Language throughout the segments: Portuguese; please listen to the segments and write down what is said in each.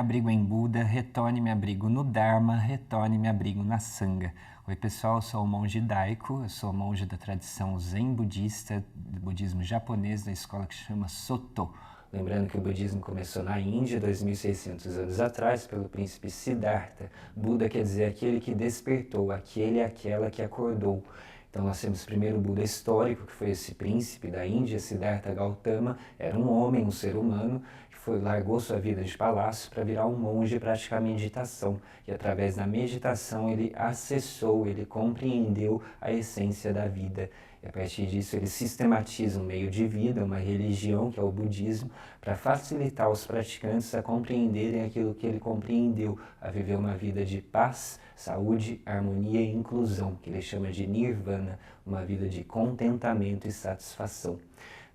abrigo em Buda, retorne me abrigo no Dharma, retorne me abrigo na Sangha. Oi pessoal, eu sou o monge Daiko, eu sou monge da tradição Zen budista, do budismo japonês, da escola que se chama Soto. Lembrando que o budismo começou na Índia, 2.600 anos atrás, pelo príncipe Siddhartha. Buda quer dizer aquele que despertou, aquele e aquela que acordou. Então nós temos primeiro o Buda histórico, que foi esse príncipe da Índia, Siddhartha Gautama, era um homem, um ser humano, que largou sua vida de palácio para virar um monge e praticar meditação. E através da meditação ele acessou, ele compreendeu a essência da vida. E a partir disso ele sistematiza um meio de vida, uma religião, que é o budismo, para facilitar os praticantes a compreenderem aquilo que ele compreendeu, a viver uma vida de paz, saúde, harmonia e inclusão, que ele chama de nirvana, uma vida de contentamento e satisfação.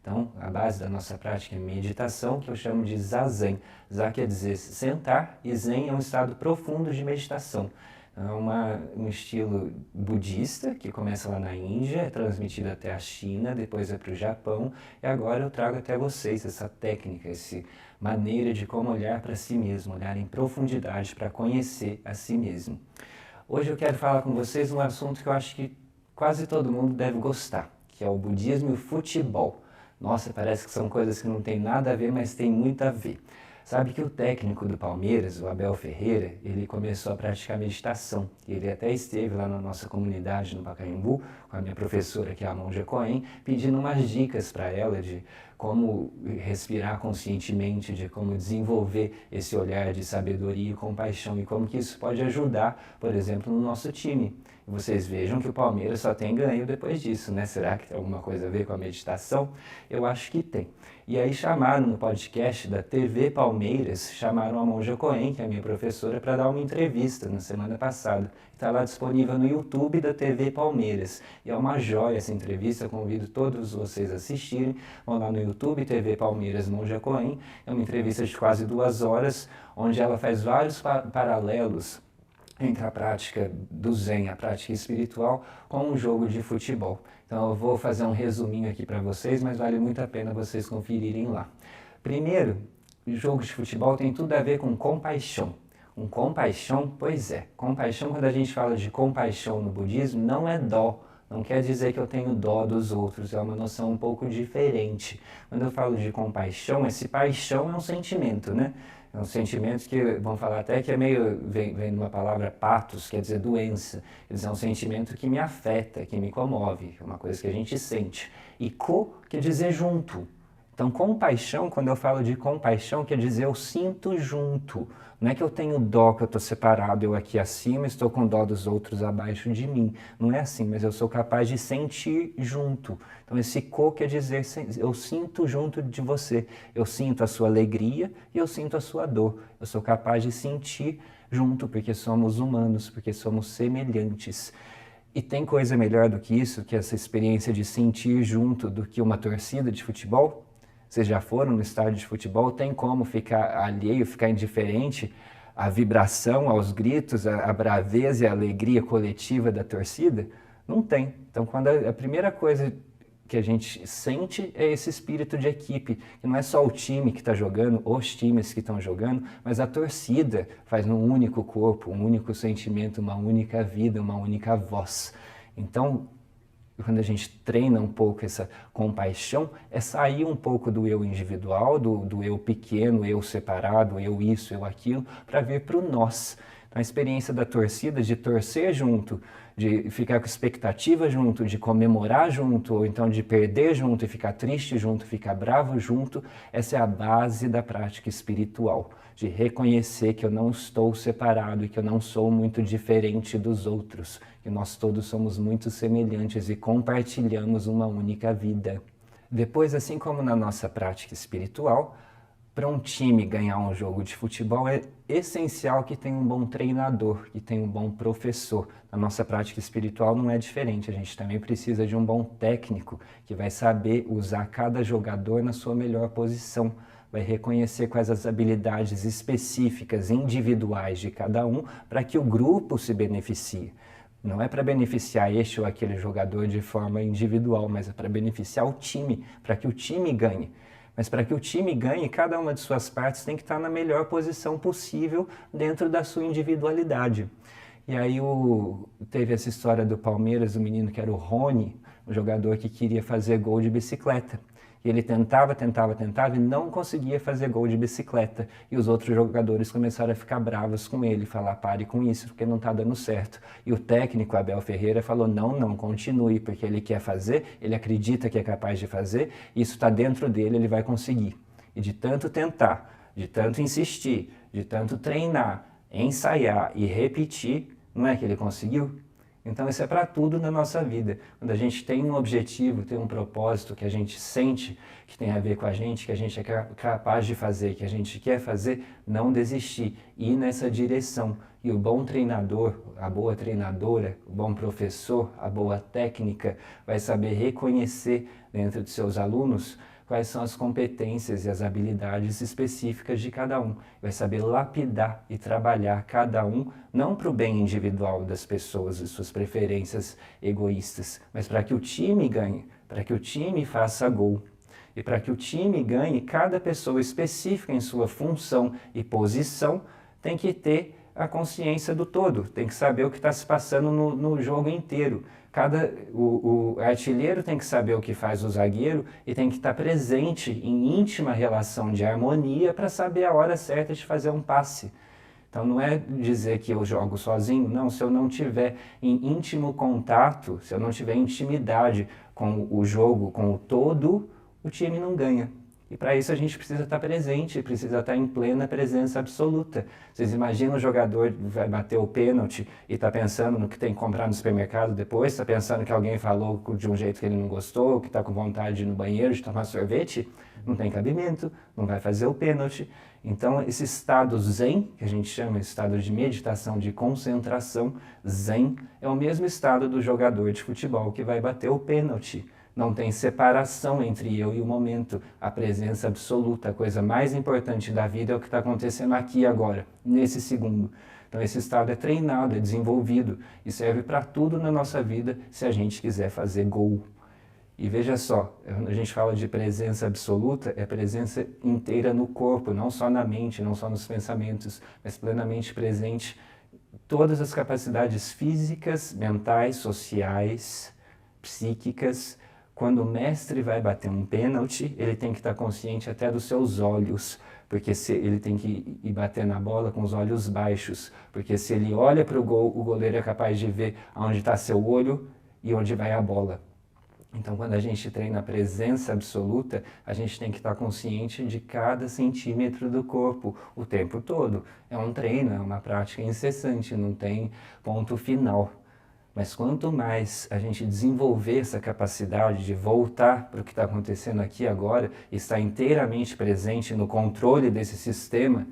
Então, a base da nossa prática é meditação, que eu chamo de Zazen. Za quer dizer sentar e Zen é um estado profundo de meditação. É um estilo budista que começa lá na Índia, é transmitido até a China, depois é para o Japão, e agora eu trago até vocês essa técnica, essa maneira de como olhar para si mesmo, olhar em profundidade para conhecer a si mesmo. Hoje eu quero falar com vocês um assunto que eu acho que quase todo mundo deve gostar, que é o budismo e o futebol. Nossa, parece que são coisas que não tem nada a ver, mas tem muito a ver. Sabe que o técnico do Palmeiras, o Abel Ferreira, ele começou a praticar meditação. Ele até esteve lá na nossa comunidade no Pacaembu, com a minha professora, que é a Monja Coen, pedindo umas dicas para ela de como respirar conscientemente, de como desenvolver esse olhar de sabedoria e compaixão e como que isso pode ajudar, por exemplo, no nosso time. E vocês vejam que o Palmeiras só tem ganho depois disso, né? Será que tem alguma coisa a ver com a meditação? Eu acho que tem. E aí chamaram no podcast da TV Palmeiras, chamaram a Monja Coen, que é a minha professora, para dar uma entrevista na semana passada. Está lá disponível no YouTube da TV Palmeiras. E é uma joia essa entrevista, convido todos vocês a assistirem. Vão lá no YouTube, TV Palmeiras Monja Coen. É uma entrevista de quase 2 horas, onde ela faz vários paralelos entre a prática do Zen, a prática espiritual, com um jogo de futebol. Então eu vou fazer um resuminho aqui para vocês, mas vale muito a pena vocês conferirem lá. Primeiro, o jogo de futebol tem tudo a ver com compaixão. Compaixão, pois é, compaixão, quando a gente fala de compaixão no budismo, não é dó. Não quer dizer que eu tenho dó dos outros, é uma noção um pouco diferente. Quando eu falo de compaixão, esse paixão é um sentimento, né? É um sentimento que, vão falar até que é meio, vem de uma palavra pathos, quer dizer doença. Quer dizer, é um sentimento que me afeta, que me comove, é uma coisa que a gente sente. E quer dizer junto. Então, compaixão, quando eu falo de compaixão, quer dizer eu sinto junto. Não é que eu tenho dó, que eu estou separado, eu aqui acima, estou com dó dos outros abaixo de mim. Não é assim, mas eu sou capaz de sentir junto. Então, esse quer dizer eu sinto junto de você. Eu sinto a sua alegria e eu sinto a sua dor. Eu sou capaz de sentir junto, porque somos humanos, porque somos semelhantes. E tem coisa melhor do que isso, que essa experiência de sentir junto, do que uma torcida de futebol? Vocês já foram no estádio de futebol? Tem como ficar alheio, ficar indiferente à vibração, aos gritos, à braveza e à alegria coletiva da torcida? Não tem. Então, quando a primeira coisa que a gente sente é esse espírito de equipe, que não é só o time que está jogando, os times que estão jogando, mas a torcida faz um único corpo, um único sentimento, uma única vida, uma única voz. Então, quando a gente treina um pouco essa compaixão, é sair um pouco do eu individual, do eu pequeno, eu separado, eu isso, eu aquilo, para vir para o nós. Então, a experiência da torcida, de torcer junto, de ficar com expectativa junto, de comemorar junto, ou então de perder junto e ficar triste junto, ficar bravo junto, essa é a base da prática espiritual, de reconhecer que eu não estou separado e que eu não sou muito diferente dos outros, que nós todos somos muito semelhantes e compartilhamos uma única vida. Depois, assim como na nossa prática espiritual, para um time ganhar um jogo de futebol é essencial que tenha um bom treinador, que tenha um bom professor. Na nossa prática espiritual não é diferente, a gente também precisa de um bom técnico que vai saber usar cada jogador na sua melhor posição, vai reconhecer quais as habilidades específicas, individuais de cada um, para que o grupo se beneficie. Não é para beneficiar este ou aquele jogador de forma individual, mas é para beneficiar o time, para que o time ganhe. Mas para que o time ganhe, cada uma de suas partes tem que estar na melhor posição possível dentro da sua individualidade. E aí teve essa história do Palmeiras, o menino que era o Rony, um jogador que queria fazer gol de bicicleta. E ele tentava e não conseguia fazer gol de bicicleta. E os outros jogadores começaram a ficar bravos com ele, falar: pare com isso, porque não está dando certo. E o técnico, Abel Ferreira, falou: não, continue, porque ele quer fazer, ele acredita que é capaz de fazer, isso está dentro dele, ele vai conseguir. E de tanto tentar, de tanto insistir, de tanto treinar, ensaiar e repetir, não é que ele conseguiu? Então isso é para tudo na nossa vida. Quando a gente tem um objetivo, tem um propósito que a gente sente que tem a ver com a gente, que a gente é capaz de fazer, que a gente quer fazer, não desistir, ir nessa direção. E o bom treinador, a boa treinadora, o bom professor, a boa técnica vai saber reconhecer dentro de seus alunos quais são as competências e as habilidades específicas de cada um. Vai saber lapidar e trabalhar cada um, não para o bem individual das pessoas e suas preferências egoístas, mas para que o time ganhe, para que o time faça gol. E para que o time ganhe, cada pessoa específica em sua função e posição tem que ter a consciência do todo, tem que saber o que está se passando no jogo inteiro. O artilheiro tem que saber o que faz o zagueiro e tem que estar presente em íntima relação de harmonia para saber a hora certa de fazer um passe. Então não é dizer que eu jogo sozinho, não, se eu não tiver em íntimo contato, se eu não tiver intimidade com o jogo, com o todo, o time não ganha. E para isso a gente precisa estar presente, precisa estar em plena presença absoluta. Vocês imaginam o jogador vai bater o pênalti e está pensando no que tem que comprar no supermercado depois, está pensando que alguém falou de um jeito que ele não gostou, que está com vontade de ir no banheiro, de tomar sorvete? Não tem cabimento, não vai fazer o pênalti. Então esse estado zen, que a gente chama de estado de meditação, de concentração, zen, é o mesmo estado do jogador de futebol que vai bater o pênalti. Não tem separação entre eu e o momento, a presença absoluta, a coisa mais importante da vida é o que está acontecendo aqui e agora, nesse segundo. Então esse estado é treinado, é desenvolvido e serve para tudo na nossa vida se a gente quiser fazer gol. E veja só, quando a gente fala de presença absoluta, é presença inteira no corpo, não só na mente, não só nos pensamentos, mas plenamente presente em todas as capacidades físicas, mentais, sociais, psíquicas. Quando o mestre vai bater um pênalti, ele tem que estar consciente até dos seus olhos, porque ele tem que ir bater na bola com os olhos baixos, porque se ele olha para o gol, o goleiro é capaz de ver onde está seu olho e onde vai a bola. Então, quando a gente treina a presença absoluta, a gente tem que estar consciente de cada centímetro do corpo o tempo todo. É um treino, é uma prática incessante, não tem ponto final. Mas quanto mais a gente desenvolver essa capacidade de voltar para o que está acontecendo aqui agora, e estar inteiramente presente no controle desse sistema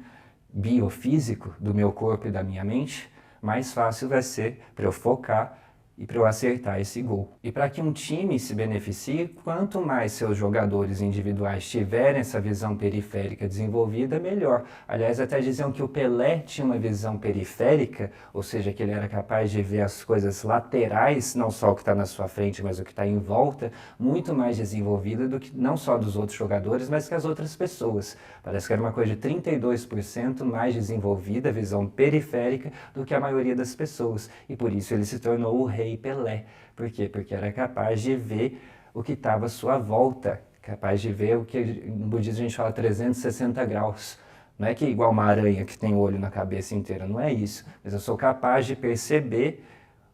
biofísico do meu corpo e da minha mente, mais fácil vai ser para eu focar e para eu acertar esse gol. E para que um time se beneficie, quanto mais seus jogadores individuais tiverem essa visão periférica desenvolvida, melhor. Aliás, até diziam que o Pelé tinha uma visão periférica, ou seja, que ele era capaz de ver as coisas laterais, não só o que está na sua frente, mas o que está em volta, muito mais desenvolvida do que não só dos outros jogadores, mas que as outras pessoas. Parece que era uma coisa de 32% mais desenvolvida, a visão periférica, do que a maioria das pessoas. E por isso ele se tornou o rei Pelé. Por quê? Porque era capaz de ver o que estava à sua volta, capaz de ver o que no budismo a gente fala 360 graus. Não é que igual uma aranha que tem olho na cabeça inteira, não é isso. Mas eu sou capaz de perceber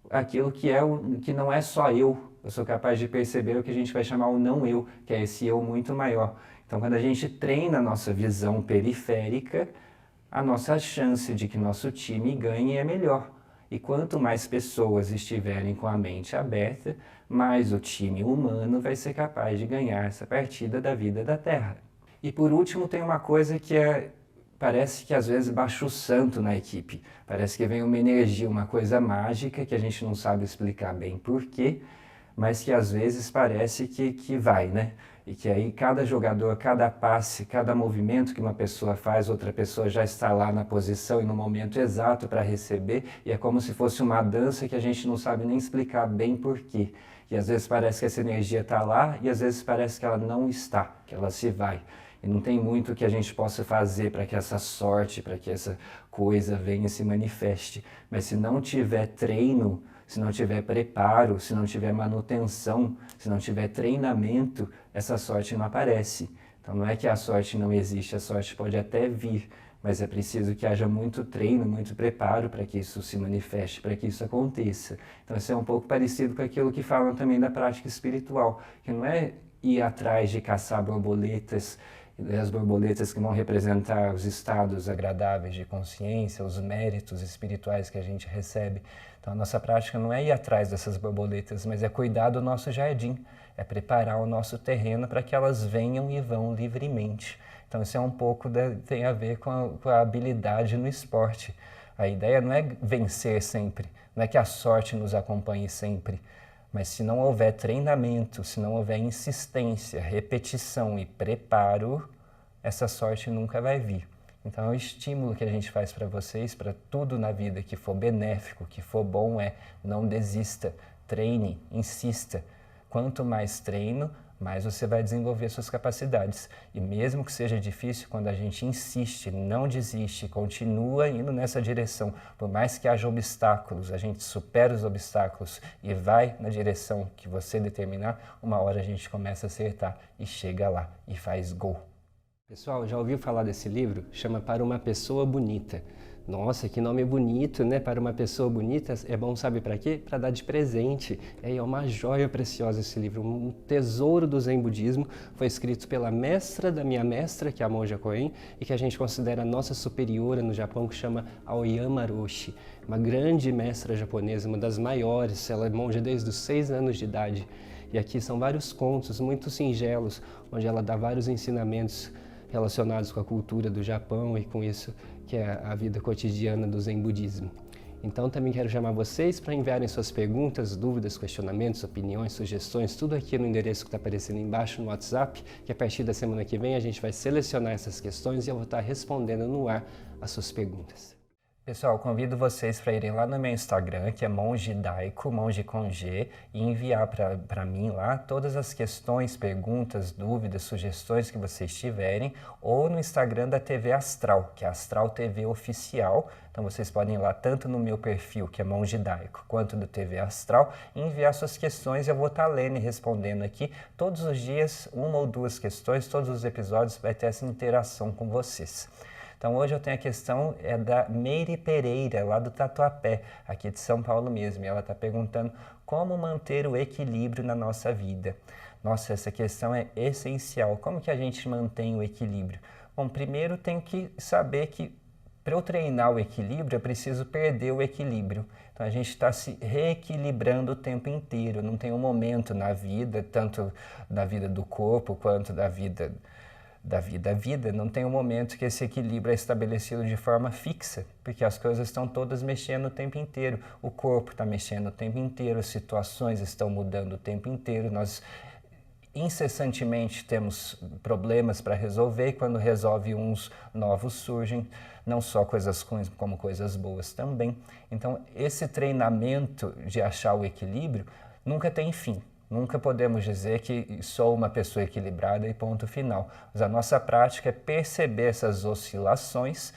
aquilo que não é só eu. Eu sou capaz de perceber o que a gente vai chamar o não eu, que é esse eu muito maior. Então, quando a gente treina a nossa visão periférica, a nossa chance de que nosso time ganhe é melhor. E quanto mais pessoas estiverem com a mente aberta, mais o time humano vai ser capaz de ganhar essa partida da vida da Terra. E por último, tem uma coisa que parece que às vezes baixa o santo na equipe. Parece que vem uma energia, uma coisa mágica que a gente não sabe explicar bem por quê, mas que às vezes parece que vai, né? E que aí cada jogador, cada passe, cada movimento que uma pessoa faz, outra pessoa já está lá na posição e no momento exato para receber, e é como se fosse uma dança que a gente não sabe nem explicar bem por quê. E às vezes parece que essa energia está lá e às vezes parece que ela não está, que ela se vai. E não tem muito que a gente possa fazer para que essa sorte, para que essa coisa venha e se manifeste. Mas se não tiver treino, se não tiver preparo, se não tiver manutenção, se não tiver treinamento, essa sorte não aparece. Então não é que a sorte não existe, a sorte pode até vir, mas é preciso que haja muito treino, muito preparo para que isso se manifeste, para que isso aconteça. Então isso é um pouco parecido com aquilo que falam também da prática espiritual, que não é ir atrás de caçar borboletas, as borboletas que vão representar os estados agradáveis de consciência, os méritos espirituais que a gente recebe. Então a nossa prática não é ir atrás dessas borboletas, mas é cuidar do nosso jardim, é preparar o nosso terreno para que elas venham e vão livremente. Então isso é um pouco, tem a ver com a habilidade no esporte. A ideia não é vencer sempre, não é que a sorte nos acompanhe sempre, mas se não houver treinamento, se não houver insistência, repetição e preparo, essa sorte nunca vai vir. Então, o estímulo que a gente faz para vocês, para tudo na vida que for benéfico, que for bom, é não desista, treine, insista. Quanto mais treino, mais você vai desenvolver suas capacidades. E mesmo que seja difícil, quando a gente insiste, não desiste, continua indo nessa direção, por mais que haja obstáculos, a gente supera os obstáculos e vai na direção que você determinar, uma hora a gente começa a acertar e chega lá e faz gol. Pessoal, já ouviu falar desse livro? Chama Para uma Pessoa Bonita. Nossa, que nome bonito, né? Para uma pessoa bonita, é bom, sabe para quê? Para dar de presente. É uma joia preciosa esse livro, um tesouro do Zen Budismo. Foi escrito pela mestra da minha mestra, que é a monja Koen, e que a gente considera a nossa superiora no Japão, que chama Aoyama Roshi. Uma grande mestra japonesa, uma das maiores, ela é monja desde os 6 anos de idade. E aqui são vários contos muito singelos, onde ela dá vários ensinamentos relacionados com a cultura do Japão e com isso que é a vida cotidiana do Zen Budismo. Então também quero chamar vocês para enviarem suas perguntas, dúvidas, questionamentos, opiniões, sugestões, tudo aqui no endereço que está aparecendo embaixo no WhatsApp, que a partir da semana que vem a gente vai selecionar essas questões e eu vou estar respondendo no ar as suas perguntas. Pessoal, convido vocês para irem lá no meu Instagram, que é Monge Daiko, Monge com G, e enviar para mim lá todas as questões, perguntas, dúvidas, sugestões que vocês tiverem, ou no Instagram da TV Astral, que é Astral TV Oficial. Então vocês podem ir lá tanto no meu perfil, que é Monge Daiko, quanto do TV Astral, e enviar suas questões. Eu vou estar lendo e respondendo aqui todos os dias, 1 ou 2 questões, todos os episódios vai ter essa interação com vocês. Então hoje eu tenho a questão da Meire Pereira, lá do Tatuapé, aqui de São Paulo mesmo. E ela está perguntando como manter o equilíbrio na nossa vida. Nossa, essa questão é essencial. Como que a gente mantém o equilíbrio? Bom, primeiro tenho que saber que para eu treinar o equilíbrio, eu preciso perder o equilíbrio. Então a gente está se reequilibrando o tempo inteiro. Não tem um momento na vida, tanto da vida do corpo quanto da vida a vida, não tem um momento que esse equilíbrio é estabelecido de forma fixa, porque as coisas estão todas mexendo o tempo inteiro. O corpo está mexendo o tempo inteiro, as situações estão mudando o tempo inteiro, nós incessantemente temos problemas para resolver e quando resolve uns novos surgem, não só coisas ruins como coisas boas também. Então esse treinamento de achar o equilíbrio nunca tem fim. Nunca podemos dizer que sou uma pessoa equilibrada e ponto final. Mas a nossa prática é perceber essas oscilações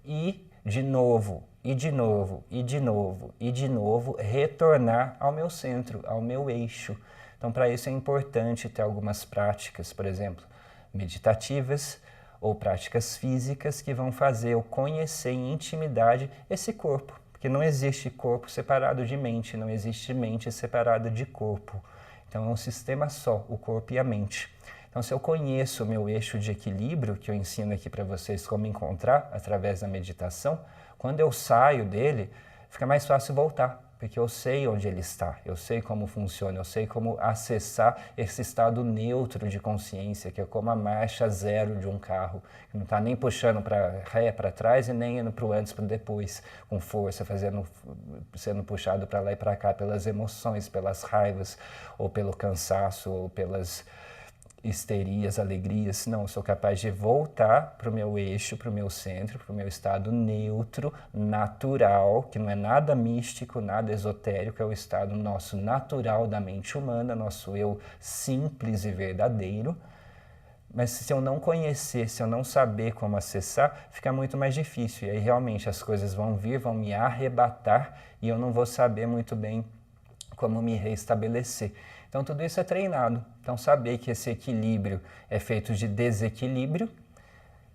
e, de novo, e de novo, e de novo, e de novo, retornar ao meu centro, ao meu eixo. Então, para isso é importante ter algumas práticas, por exemplo, meditativas ou práticas físicas que vão fazer eu conhecer em intimidade esse corpo. Porque não existe corpo separado de mente, não existe mente separada de corpo. Então é um sistema só, o corpo e a mente. Então se eu conheço o meu eixo de equilíbrio, que eu ensino aqui para vocês como encontrar através da meditação, quando eu saio dele, fica mais fácil voltar, porque eu sei onde ele está, eu sei como funciona, eu sei como acessar esse estado neutro de consciência, que é como a marcha zero de um carro, que não está nem puxando para ré, para trás e nem indo para o antes, para o depois, com força, sendo puxado para lá e para cá pelas emoções, pelas raivas, ou pelo cansaço, ou pelas histerias, alegrias. Não, eu sou capaz de voltar para o meu eixo, para o meu centro, para o meu estado neutro, natural, que não é nada místico, nada esotérico, é o estado nosso natural da mente humana, nosso eu simples e verdadeiro. Mas se eu não conhecer, se eu não saber como acessar, fica muito mais difícil. E aí realmente as coisas vão vir, vão me arrebatar e eu não vou saber muito bem como me reestabelecer. Então tudo isso é treinado. Então saber que esse equilíbrio é feito de desequilíbrio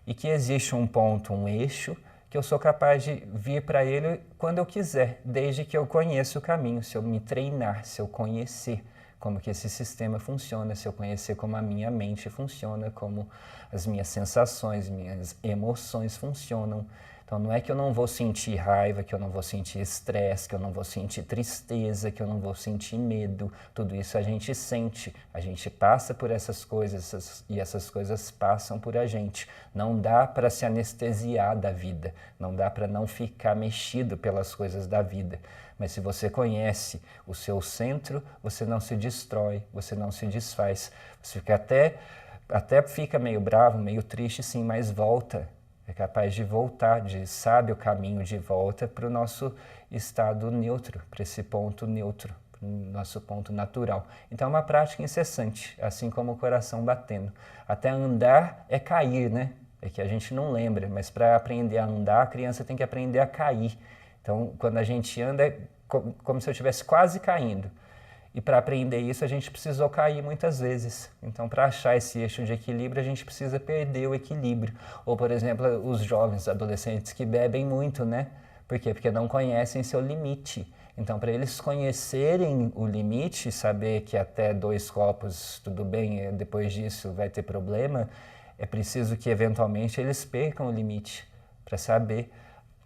e que existe um ponto, um eixo, que eu sou capaz de vir para ele quando eu quiser, desde que eu conheça o caminho, se eu me treinar, se eu conhecer como que esse sistema funciona, se eu conhecer como a minha mente funciona, como as minhas sensações, minhas emoções funcionam. Então não é que eu não vou sentir raiva, que eu não vou sentir estresse, que eu não vou sentir tristeza, que eu não vou sentir medo. Tudo isso a gente sente, a gente passa por essas coisas e essas coisas passam por a gente. Não dá para se anestesiar da vida, não dá para não ficar mexido pelas coisas da vida. Mas se você conhece o seu centro, você não se destrói, você não se desfaz. Você fica até fica meio bravo, meio triste sim, mas volta. É capaz de voltar, sabe o caminho de volta para o nosso estado neutro, para esse ponto neutro, para o nosso ponto natural. Então é uma prática incessante, assim como o coração batendo. Até andar é cair, né? É que a gente não lembra, mas para aprender a andar, a criança tem que aprender a cair. Então, quando a gente anda, é como se eu estivesse quase caindo. E para aprender isso, a gente precisou cair muitas vezes. Então, para achar esse eixo de equilíbrio, a gente precisa perder o equilíbrio. Ou, por exemplo, os jovens, adolescentes que bebem muito, né? Por quê? Porque não conhecem seu limite. Então, para eles conhecerem o limite, saber que até 2 copos, tudo bem, depois disso vai ter problema, é preciso que, eventualmente, eles percam o limite para saber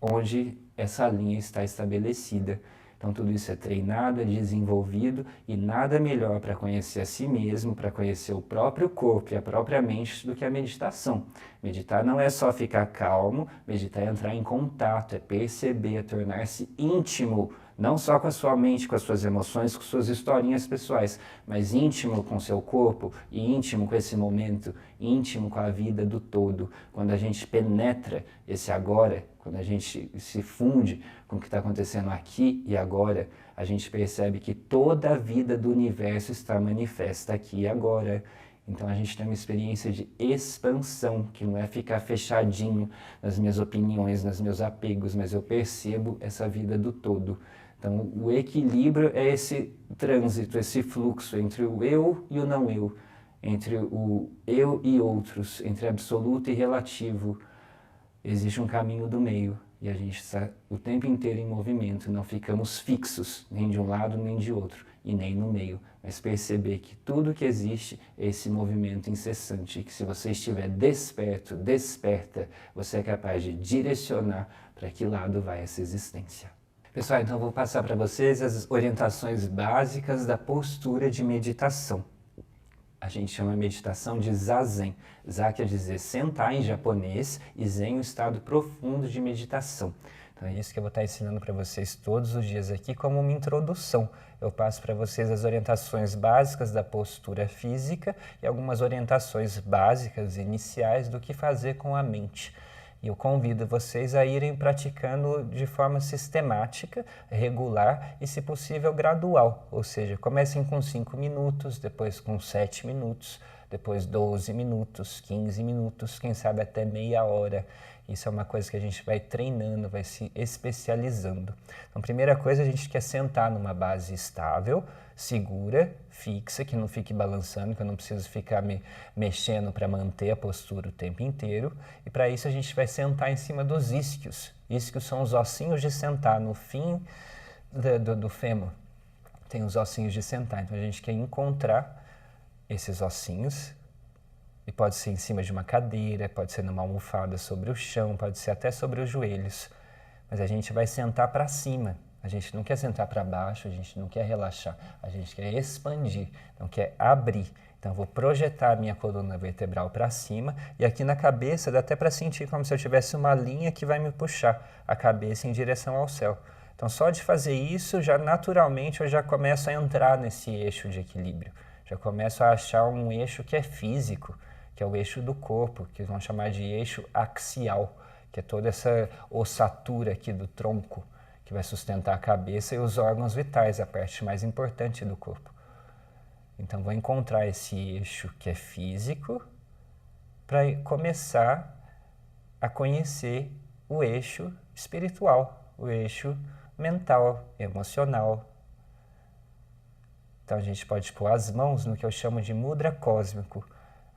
onde essa linha está estabelecida. Então tudo isso é treinado, é desenvolvido e nada melhor para conhecer a si mesmo, para conhecer o próprio corpo e a própria mente do que a meditação. Meditar não é só ficar calmo, meditar é entrar em contato, é perceber, é tornar-se íntimo, não só com a sua mente, com as suas emoções, com suas historinhas pessoais, mas íntimo com o seu corpo e íntimo com esse momento, íntimo com a vida do todo. Quando a gente penetra esse agora, quando a gente se funde com o que está acontecendo aqui e agora, a gente percebe que toda a vida do universo está manifesta aqui e agora. Então a gente tem uma experiência de expansão, que não é ficar fechadinho nas minhas opiniões, nos meus apegos, mas eu percebo essa vida do todo. Então o equilíbrio é esse trânsito, esse fluxo entre o eu e o não eu, entre o eu e outros, entre absoluto e relativo. Existe um caminho do meio e a gente está o tempo inteiro em movimento, não ficamos fixos, nem de um lado nem de outro, e nem no meio, mas perceber que tudo que existe é esse movimento incessante, que se você estiver desperto, desperta, você é capaz de direcionar para que lado vai essa existência. Pessoal, então eu vou passar para vocês as orientações básicas da postura de meditação. A gente chama a meditação de Zazen. Za quer dizer sentar em japonês e Zen o estado profundo de meditação. Então é isso que eu vou estar ensinando para vocês todos os dias aqui como uma introdução. Eu passo para vocês as orientações básicas da postura física e algumas orientações básicas iniciais do que fazer com a mente. E eu convido vocês a irem praticando de forma sistemática, regular e, se possível, gradual. Ou seja, comecem com 5 minutos, depois com 7 minutos, depois 12 minutos, 15 minutos, quem sabe até meia hora. Isso é uma coisa que a gente vai treinando, vai se especializando. Então, primeira coisa, a gente quer sentar numa base estável, segura, fixa, que não fique balançando, que eu não preciso ficar mexendo para manter a postura o tempo inteiro. E para isso a gente vai sentar em cima dos isquios. Isquios são os ossinhos de sentar no fim do fêmur. Tem os ossinhos de sentar, então a gente quer encontrar esses ossinhos. E pode ser em cima de uma cadeira, pode ser numa almofada sobre o chão, pode ser até sobre os joelhos. Mas a gente vai sentar para cima. A gente não quer sentar para baixo, a gente não quer relaxar, a gente quer expandir, não quer abrir. Então, eu vou projetar a minha coluna vertebral para cima e aqui na cabeça dá até para sentir como se eu tivesse uma linha que vai me puxar a cabeça em direção ao céu. Então, só de fazer isso, já naturalmente eu já começo a entrar nesse eixo de equilíbrio. Já começo a achar um eixo que é físico, que é o eixo do corpo, que vão chamar de eixo axial, que é toda essa ossatura aqui do tronco, que vai sustentar a cabeça e os órgãos vitais, a parte mais importante do corpo. Então, vou encontrar esse eixo que é físico para começar a conhecer o eixo espiritual, o eixo mental, emocional. Então, a gente pode pôr as mãos no que eu chamo de mudra cósmico.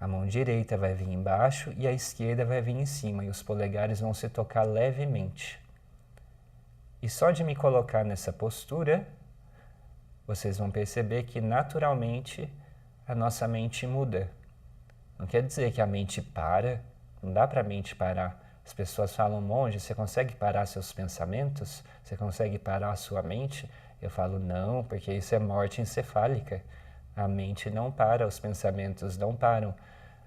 A mão direita vai vir embaixo e a esquerda vai vir em cima, e os polegares vão se tocar levemente. E só de me colocar nessa postura, vocês vão perceber que naturalmente a nossa mente muda. Não quer dizer que a mente para, não dá para a mente parar. As pessoas falam, monge, você consegue parar seus pensamentos? Você consegue parar a sua mente? Eu falo, não, porque isso é morte encefálica. A mente não para, os pensamentos não param.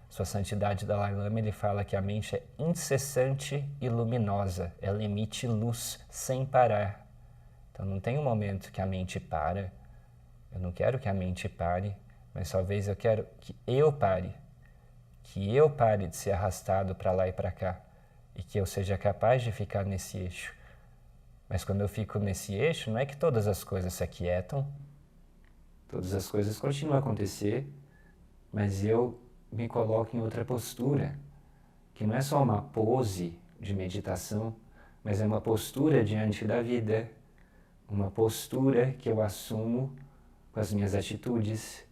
Sua Santidade Dalai Lama, ele fala que a mente é incessante e luminosa, ela emite luz sem parar. Então não tem um momento que a mente para. Eu não quero que a mente pare, mas talvez eu quero que eu pare. Que eu pare de ser arrastado para lá e para cá. E que eu seja capaz de ficar nesse eixo. Mas quando eu fico nesse eixo, não é que todas as coisas se aquietam. Todas as coisas continuam a acontecer, mas eu me coloco em outra postura, que não é só uma pose de meditação, mas é uma postura diante da vida, uma postura que eu assumo com as minhas atitudes,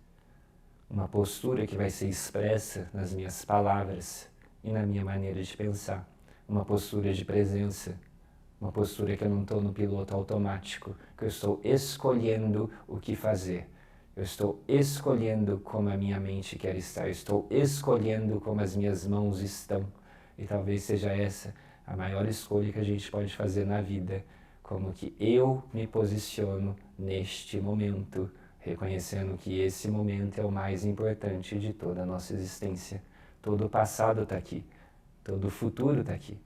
uma postura que vai ser expressa nas minhas palavras e na minha maneira de pensar, uma postura de presença, uma postura que eu não estou no piloto automático, que eu estou escolhendo o que fazer. Eu estou escolhendo como a minha mente quer estar, eu estou escolhendo como as minhas mãos estão. E talvez seja essa a maior escolha que a gente pode fazer na vida, como que eu me posiciono neste momento, reconhecendo que esse momento é o mais importante de toda a nossa existência. Todo o passado está aqui, todo o futuro está aqui.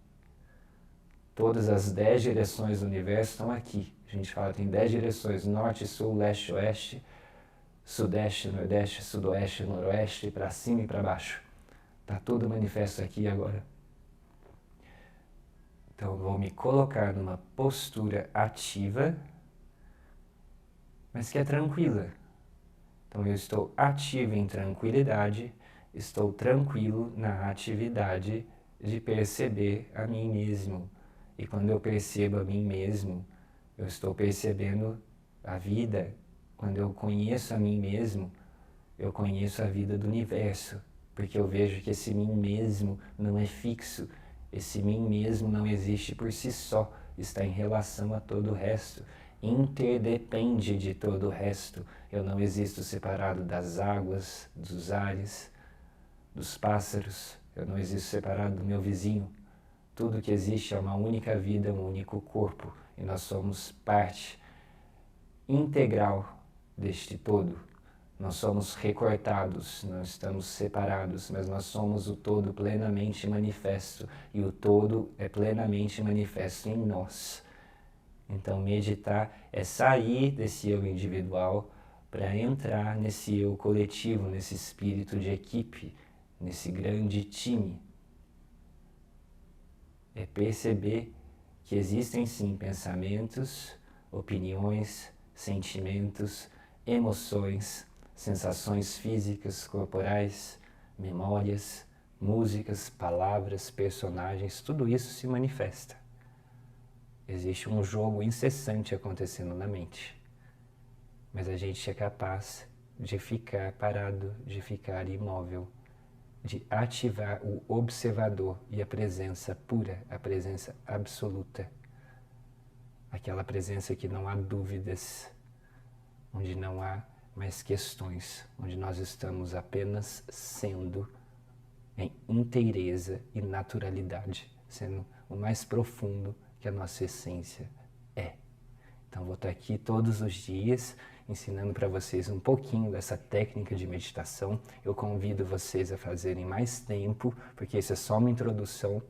Todas as 10 direções do universo estão aqui. A gente fala que tem 10 direções, norte, sul, leste, oeste, sudeste, nordeste, sudoeste, noroeste, para cima e para baixo. Está tudo manifesto aqui agora. Então, vou me colocar numa postura ativa, mas que é tranquila. Então, eu estou ativo em tranquilidade, estou tranquilo na atividade de perceber a mim mesmo. E quando eu percebo a mim mesmo, eu estou percebendo a vida. Quando eu conheço a mim mesmo, eu conheço a vida do universo, porque eu vejo que esse mim mesmo não é fixo, esse mim mesmo não existe por si só, está em relação a todo o resto, interdepende de todo o resto. Eu não existo separado das águas, dos ares, dos pássaros, eu não existo separado do meu vizinho. Tudo que existe é uma única vida, um único corpo, e nós somos parte integral deste todo. Nós somos recortados, não estamos separados, mas nós somos o todo plenamente manifesto, e o todo é plenamente manifesto em nós. Então, meditar é sair desse eu individual para entrar nesse eu coletivo, nesse espírito de equipe, nesse grande time. É perceber que existem sim pensamentos, opiniões, sentimentos, emoções, sensações físicas, corporais, memórias, músicas, palavras, personagens, tudo isso se manifesta. Existe um jogo incessante acontecendo na mente, mas a gente é capaz de ficar parado, de ficar imóvel, de ativar o observador e a presença pura, a presença absoluta, aquela presença que não há dúvidas, onde não há mais questões, onde nós estamos apenas sendo em inteireza e naturalidade, sendo o mais profundo que a nossa essência é. Então vou estar aqui todos os dias ensinando para vocês um pouquinho dessa técnica de meditação. Eu convido vocês a fazerem mais tempo, porque isso é só uma introdução.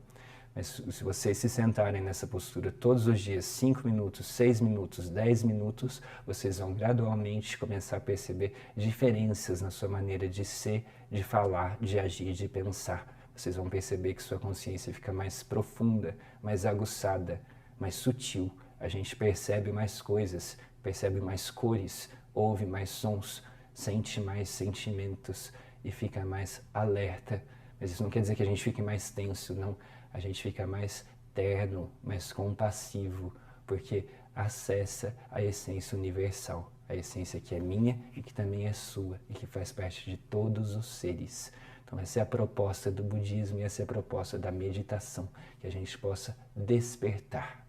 Mas se vocês se sentarem nessa postura todos os dias, 5 minutos, 6 minutos, 10 minutos, vocês vão gradualmente começar a perceber diferenças na sua maneira de ser, de falar, de agir, de pensar. Vocês vão perceber que sua consciência fica mais profunda, mais aguçada, mais sutil. A gente percebe mais coisas, percebe mais cores, ouve mais sons, sente mais sentimentos e fica mais alerta. Mas isso não quer dizer que a gente fique mais tenso, não. A gente fica mais terno, mais compassivo, porque acessa a essência universal, a essência que é minha e que também é sua e que faz parte de todos os seres. Então essa é a proposta do budismo e essa é a proposta da meditação, que a gente possa despertar.